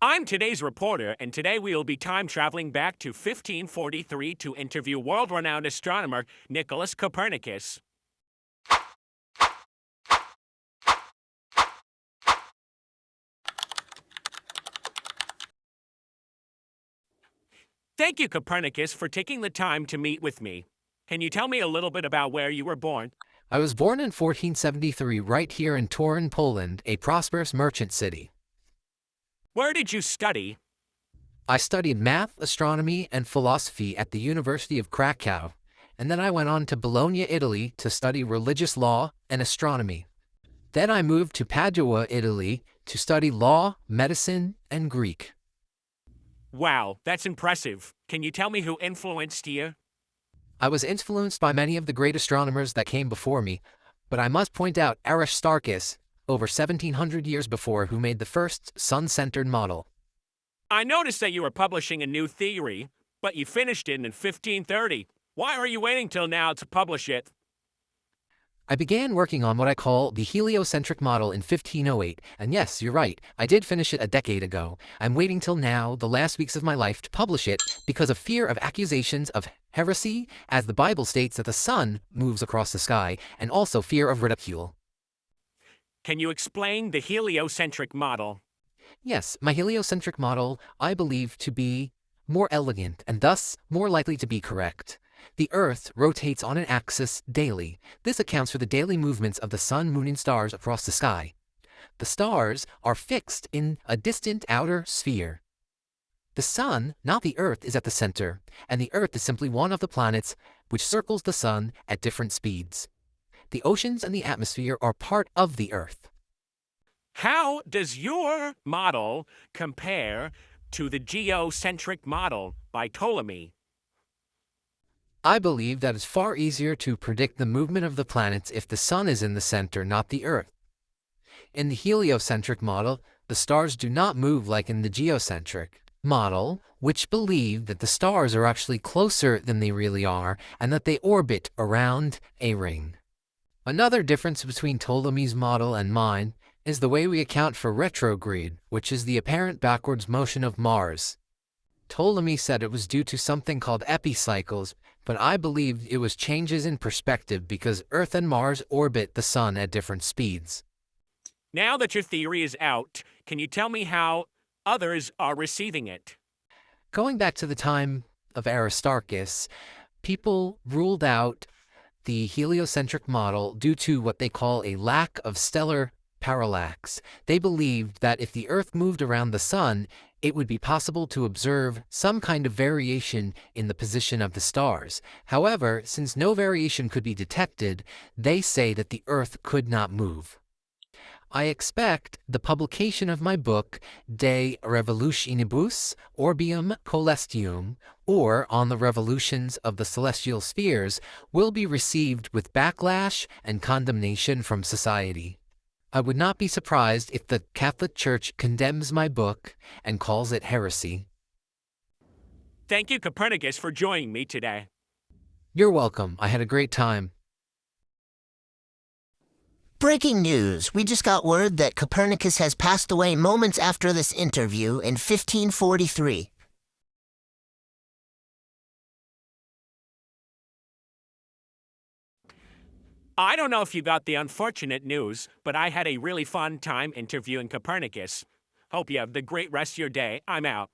I'm today's reporter, and today we will be time traveling back to 1543 to interview world renowned astronomer Nicholas Copernicus. Thank you, Copernicus, for taking the time to meet with me. Can you tell me a little bit about where you were born? I was born in 1473 right here in Torun, Poland, a prosperous merchant city. Where did you study? I studied math, astronomy, and philosophy at the University of Krakow, and then I went on to Bologna, Italy to study religious law and astronomy. Then I moved to Padua, Italy to study law, medicine, and Greek. Wow, that's impressive. Can you tell me who influenced you? I was influenced by many of the great astronomers that came before me, but I must point out Aristarchus, over 1700 years before, who made the first sun-centered model. I noticed that you were publishing a new theory, but you finished it in 1530. Why are you waiting till now to publish it? I began working on what I call the heliocentric model in 1508, and yes, you're right, I did finish it a decade ago. I'm waiting till now, the last weeks of my life, to publish it because of fear of accusations of heresy, as the Bible states that the sun moves across the sky, and also fear of ridicule. Can you explain the heliocentric model? Yes, my heliocentric model I believe to be more elegant and thus more likely to be correct. The Earth rotates on an axis daily. This accounts for the daily movements of the sun, moon, and stars across the sky. The stars are fixed in a distant outer sphere. The sun, not the Earth, is at the center, and the Earth is simply one of the planets which circles the sun at different speeds. The oceans and the atmosphere are part of the Earth. How does your model compare to the geocentric model by Ptolemy? I believe that it's far easier to predict the movement of the planets if the sun is in the center, not the Earth. In the heliocentric model, the stars do not move like in the geocentric model, which believe that the stars are actually closer than they really are and that they orbit around a ring. Another difference between Ptolemy's model and mine is the way we account for retrograde, which is the apparent backwards motion of Mars. Ptolemy said it was due to something called epicycles, but I believe it was changes in perspective because Earth and Mars orbit the sun at different speeds. Now that your theory is out, can you tell me how others are receiving it? Going back to the time of Aristarchus, people ruled out the heliocentric model due to what they call a lack of stellar parallax. They believed that if the Earth moved around the sun, it would be possible to observe some kind of variation in the position of the stars. However, since no variation could be detected, they say that the Earth could not move. I expect the publication of my book, De Revolutionibus Orbium Coelestium, or On the Revolutions of the Celestial Spheres, will be received with backlash and condemnation from society. I would not be surprised if the Catholic Church condemns my book and calls it heresy. Thank you, Copernicus, for joining me today. You're welcome. I had a great time. Breaking news. We just got word that Copernicus has passed away moments after this interview in 1543. I don't know if you got the unfortunate news, but I had a really fun time interviewing Copernicus. Hope you have the great rest of your day. I'm out.